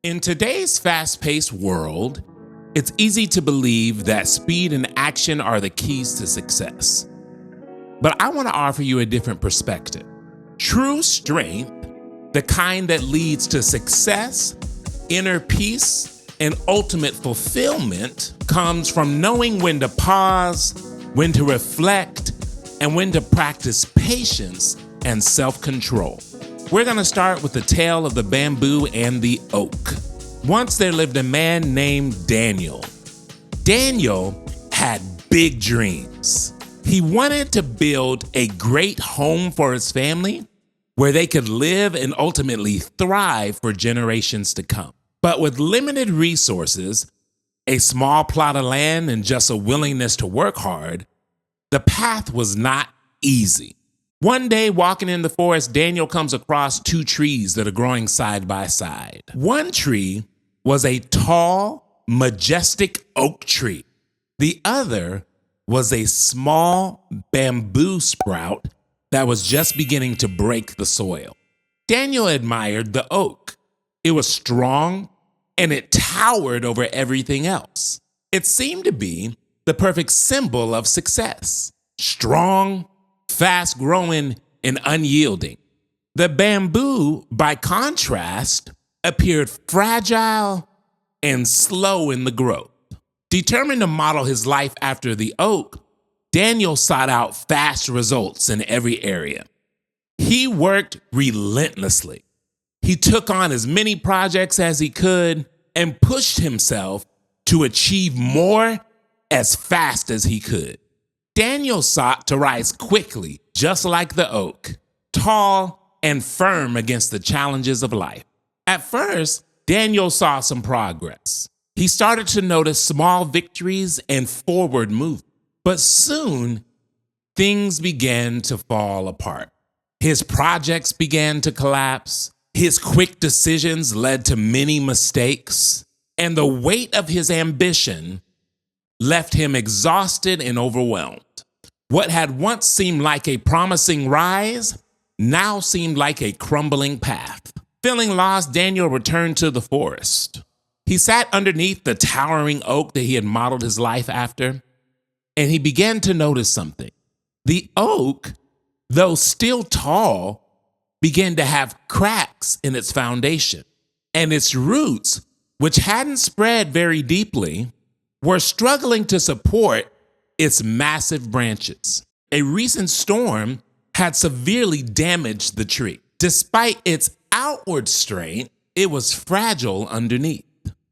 In today's fast-paced world, it's easy to believe that speed and action are the keys to success. But I want to offer you a different perspective. True strength, the kind that leads to success, inner peace, and ultimate fulfillment, comes from knowing when to pause, when to reflect, and when to practice patience and self-control. We're going to start with the tale of the bamboo and the oak. Once there lived a man named Daniel. Daniel had big dreams. He wanted to build a great home for his family where they could live and ultimately thrive for generations to come. But with limited resources, a small plot of land, and just a willingness to work hard, the path was not easy. One day, walking in the forest, Daniel comes across two trees that are growing side by side. One tree was a tall, majestic oak tree. The other was a small bamboo sprout that was just beginning to break the soil. Daniel admired the oak. It was strong and it towered over everything else. It seemed to be the perfect symbol of success. Strong, fast-growing, and unyielding. The bamboo, by contrast, appeared fragile and slow in the growth. Determined to model his life after the oak, Daniel sought out fast results in every area. He worked relentlessly. He took on as many projects as he could and pushed himself to achieve more as fast as he could. Daniel sought to rise quickly, just like the oak, tall and firm against the challenges of life. At first, Daniel saw some progress. He started to notice small victories and forward movement. But soon, things began to fall apart. His projects began to collapse. His quick decisions led to many mistakes. And the weight of his ambition left him exhausted and overwhelmed. What had once seemed like a promising rise now seemed like a crumbling path. Feeling lost, Daniel returned to the forest. He sat underneath the towering oak that he had modeled his life after, and he began to notice something. The oak, though still tall, began to have cracks in its foundation, and its roots, which hadn't spread very deeply, were struggling to support its massive branches. A recent storm had severely damaged the tree. Despite its outward strength, it was fragile underneath.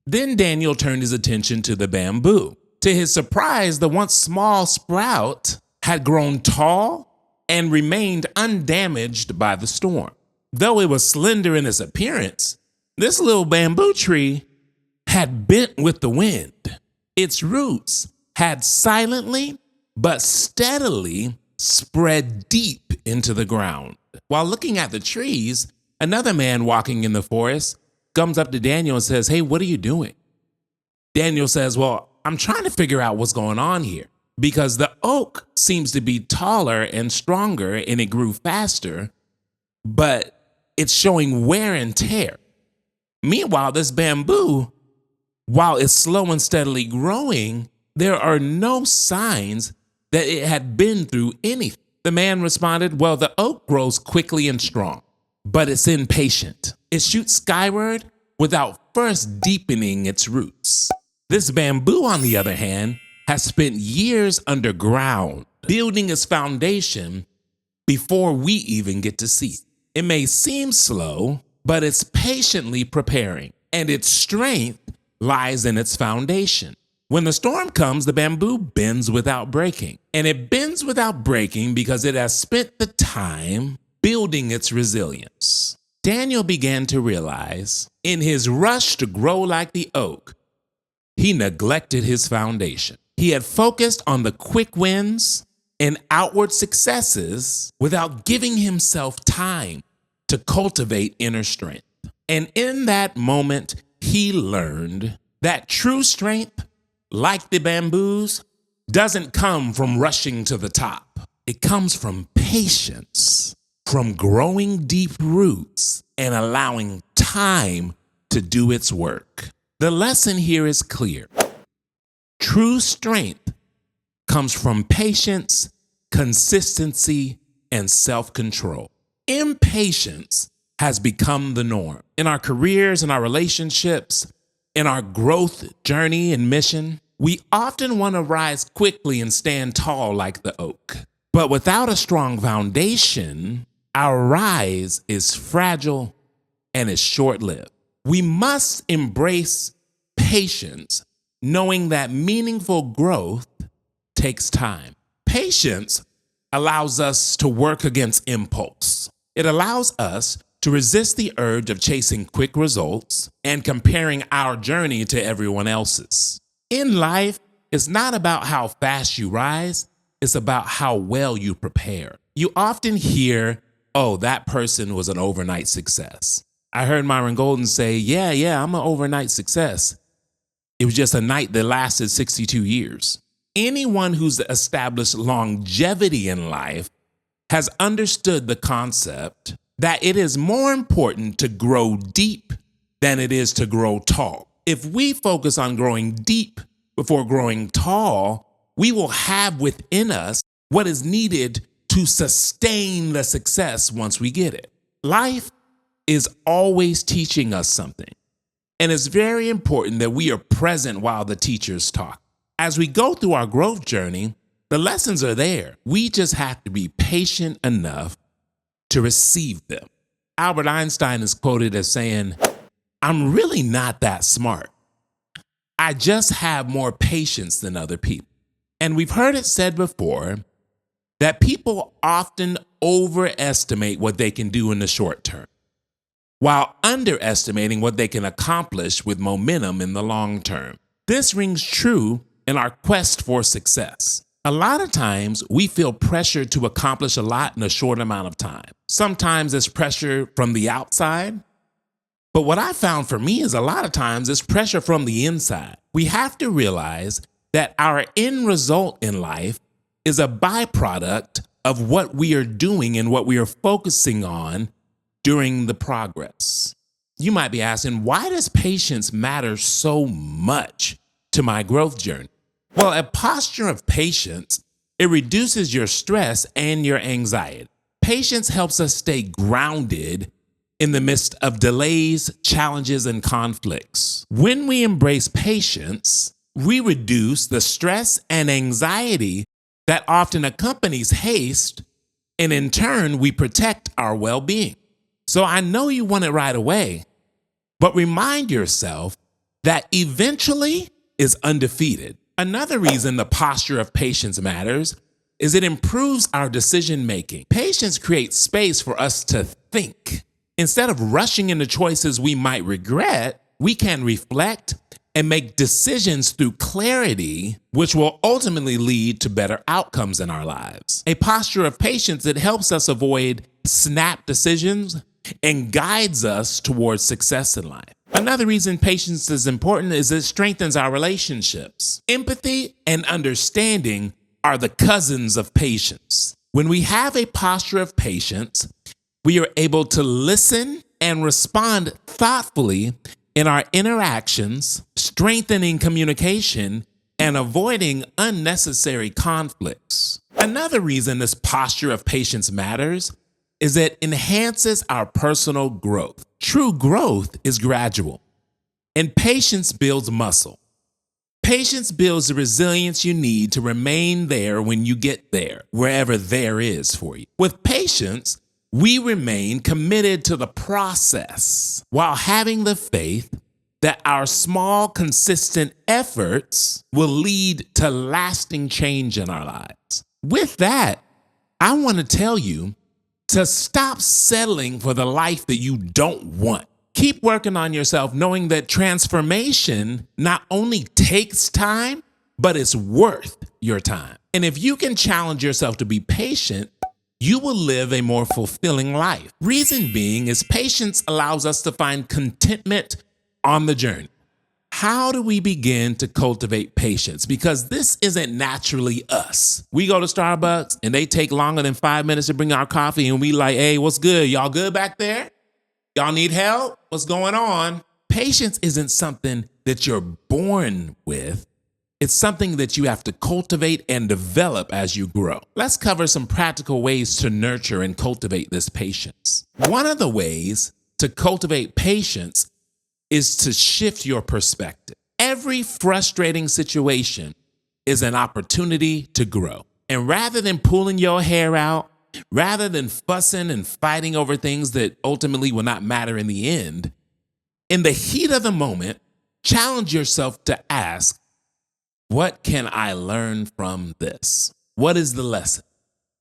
Then Daniel turned his attention to the bamboo. To his surprise, the once small sprout had grown tall and remained undamaged by the storm. Though it was slender in its appearance, this little bamboo tree had bent with the wind. Its roots had silently but steadily spread deep into the ground. While looking at the trees, another man walking in the forest comes up to Daniel and says, "Hey, what are you doing?" Daniel says, "Well, I'm trying to figure out what's going on here because the oak seems to be taller and stronger and it grew faster, but it's showing wear and tear. Meanwhile, this bamboo, while it's slow and steadily growing, there are no signs that it had been through anything." The man responded, "Well, the oak grows quickly and strong, but it's impatient. It shoots skyward without first deepening its roots. This bamboo, on the other hand, has spent years underground, building its foundation before we even get to see it. It may seem slow, but it's patiently preparing, and its strength lies in its foundation. When the storm comes, the bamboo bends without breaking, and it bends without breaking because it has spent the time building its resilience." Daniel began to realize, in his rush to grow like the oak, he neglected his foundation. He had focused on the quick wins and outward successes without giving himself time to cultivate inner strength. And in that moment, he learned that true strength, like the bamboos, doesn't come from rushing to the top. It comes from patience, from growing deep roots and allowing time to to do its work. The lesson here is clear. True strength comes from patience, consistency, and self-control. Impatience has become the norm in our careers, in our relationships, in our growth journey and mission. We often want to rise quickly and stand tall like the oak. But without a strong foundation, our rise is fragile and is short-lived. We must embrace patience, knowing that meaningful growth takes time. Patience allows us to work against impulse. It allows us to resist the urge of chasing quick results and comparing our journey to everyone else's. In life, it's not about how fast you rise, it's about how well you prepare. You often hear, oh, that person was an overnight success. I heard Myron Golden say, yeah, I'm an overnight success. It was just a night that lasted 62 years. Anyone who's established longevity in life has understood the concept that it is more important to grow deep than it is to grow tall. If we focus on growing deep before growing tall, we will have within us what is needed to sustain the success once we get it. Life is always teaching us something, and it's very important that we are present while the teachers talk. As we go through our growth journey, the lessons are there. We just have to be patient enough to receive them. Albert Einstein is quoted as saying, "I'm really not that smart. I just have more patience than other people." And we've heard it said before that people often overestimate what they can do in the short term, while underestimating what they can accomplish with momentum in the long term. This rings true in our quest for success. A lot of times we feel pressure to accomplish a lot in a short amount of time. Sometimes it's pressure from the outside, but what I found for me is a lot of times it's pressure from the inside. We have to realize that our end result in life is a byproduct of what we are doing and what we are focusing on during the progress. You might be asking, why does patience matter so much to my growth journey? Well, a posture of patience, it reduces your stress and your anxiety. Patience helps us stay grounded in the midst of delays, challenges, and conflicts. When we embrace patience, we reduce the stress and anxiety that often accompanies haste, and in turn, we protect our well-being. So I know you want it right away, but remind yourself that eventually is undefeated. Another reason the posture of patience matters is it improves our decision making. Patience creates space for us to think. Instead of rushing into choices we might regret, we can reflect and make decisions through clarity, which will ultimately lead to better outcomes in our lives. A posture of patience that helps us avoid snap decisions and guides us towards success in life. Another reason patience is important is it strengthens our relationships. Empathy and understanding are the cousins of patience. When we have a posture of patience, we are able to listen and respond thoughtfully in our interactions, strengthening communication and avoiding unnecessary conflicts. Another reason this posture of patience matters is that it enhances our personal growth. True growth is gradual, and patience builds muscle. Patience builds the resilience you need to remain there when you get there, wherever there is for you. With patience, we remain committed to the process while having the faith that our small, consistent efforts will lead to lasting change in our lives. With that, I want to tell you to stop settling for the life that you don't want. Keep working on yourself, knowing that transformation not only takes time, but it's worth your time. And if you can challenge yourself to be patient, you will live a more fulfilling life. Reason being is patience allows us to find contentment on the journey. How do we begin to cultivate patience? Because this isn't naturally us. We go to Starbucks and they take longer than 5 minutes to bring our coffee and we like, hey, what's good? Y'all good back there? Y'all need help? What's going on? Patience isn't something that you're born with. It's something that you have to cultivate and develop as you grow. Let's cover some practical ways to nurture and cultivate this patience. One of the ways to cultivate patience is to shift your perspective. Every frustrating situation is an opportunity to grow. And rather than pulling your hair out, rather than fussing and fighting over things that ultimately will not matter in the end, in the heat of the moment, challenge yourself to ask, what can I learn from this? What is the lesson?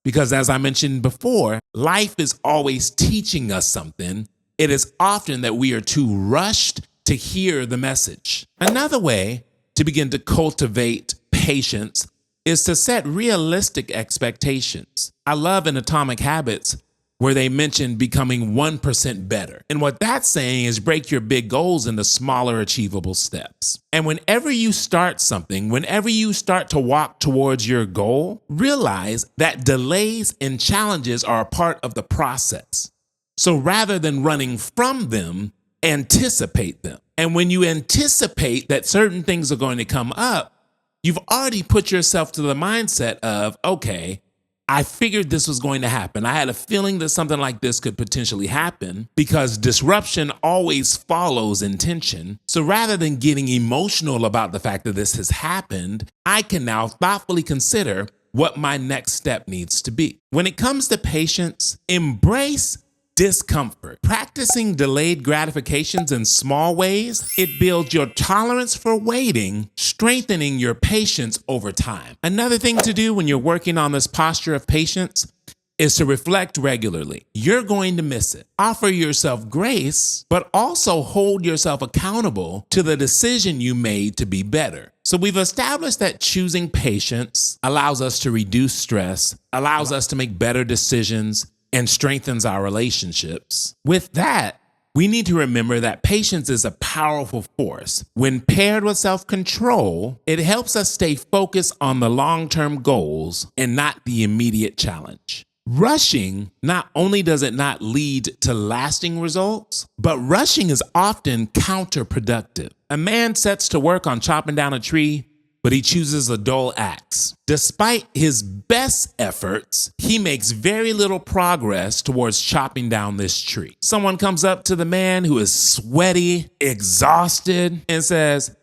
Because as I mentioned before, life is always teaching us something. It is often that we are too rushed to hear the message. Another way to begin to cultivate patience is to set realistic expectations. I love in Atomic Habits where they mention becoming 1% better. And what that's saying is break your big goals into smaller achievable steps. And whenever you start something, whenever you start to walk towards your goal, realize that delays and challenges are a part of the process. So rather than running from them, anticipate them. And when you anticipate that certain things are going to come up, you've already put yourself to the mindset of, okay, I figured this was going to happen. I had a feeling that something like this could potentially happen because disruption always follows intention. So rather than getting emotional about the fact that this has happened, I can now thoughtfully consider what my next step needs to be. When it comes to patience, embrace discomfort. Practicing delayed gratifications in small ways, it builds your tolerance for waiting, strengthening your patience over time. Another thing to do when you're working on this posture of patience is to reflect regularly. You're going to miss it. Offer yourself grace, but also hold yourself accountable to the decision you made to be better. So we've established that choosing patience allows us to reduce stress, allows us to make better decisions, and strengthens our relationships. With that, we need to remember that patience is a powerful force. When paired with self-control, it helps us stay focused on the long-term goals and not the immediate challenge. Rushing, not only does it not lead to lasting results, but rushing is often counterproductive. A man sets to work on chopping down a tree, but he chooses a dull axe. Despite his best efforts, he makes very little progress towards chopping down this tree. Someone comes up to the man who is sweaty, exhausted, and says,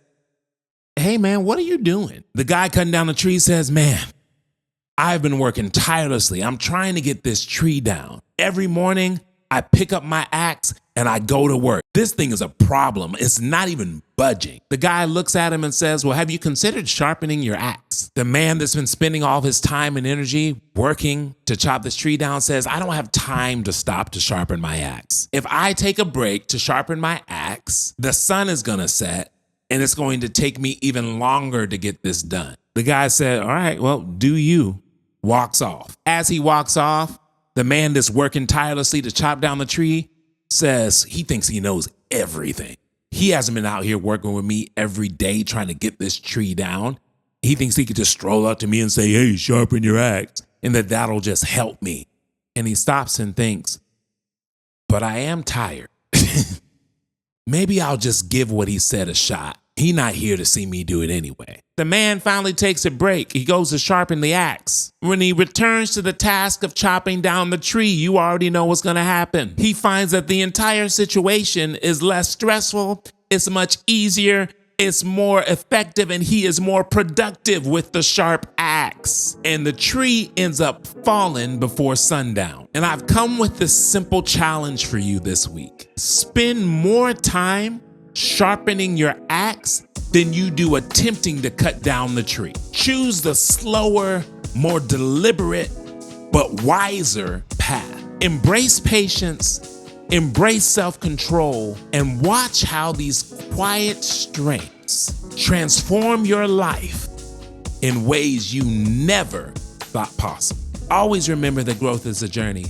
"Hey man, what are you doing?" The guy cutting down the tree says, "Man, I've been working tirelessly. I'm trying to get this tree down. Every morning, I pick up my axe and I go to work. This thing is a problem. It's not even budging." The guy looks at him and says, "Well, have you considered sharpening your axe?" The man that's been spending all of his time and energy working to chop this tree down says, "I don't have time to stop to sharpen my axe. If I take a break to sharpen my axe, the sun is going to set and it's going to take me even longer to get this done." The guy said, "All right, well, do you." Walks off. As he walks off, the man that's working tirelessly to chop down the tree says he thinks he knows everything. He hasn't been out here working with me every day trying to get this tree down. He thinks he could just stroll up to me and say, "Hey, sharpen your axe," and that that'll just help me. And he stops and thinks, but I am tired. Maybe I'll just give what he said a shot. He not here to see me do it anyway. The man finally takes a break. He goes to sharpen the axe. When he returns to the task of chopping down the tree, you already know what's going to happen. He finds that the entire situation is less stressful, it's much easier, it's more effective, and he is more productive with the sharp axe. And the tree ends up falling before sundown. And I've come with this simple challenge for you this week. Spend more time sharpening your axe than you do attempting to cut down the tree. Choose the slower, more deliberate, but wiser path. Embrace patience, embrace self-control, and watch how these quiet strengths transform your life in ways you never thought possible. Always remember that growth is a journey.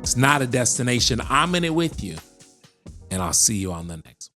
It's not a destination. I'm in it with you, and I'll see you on the next one.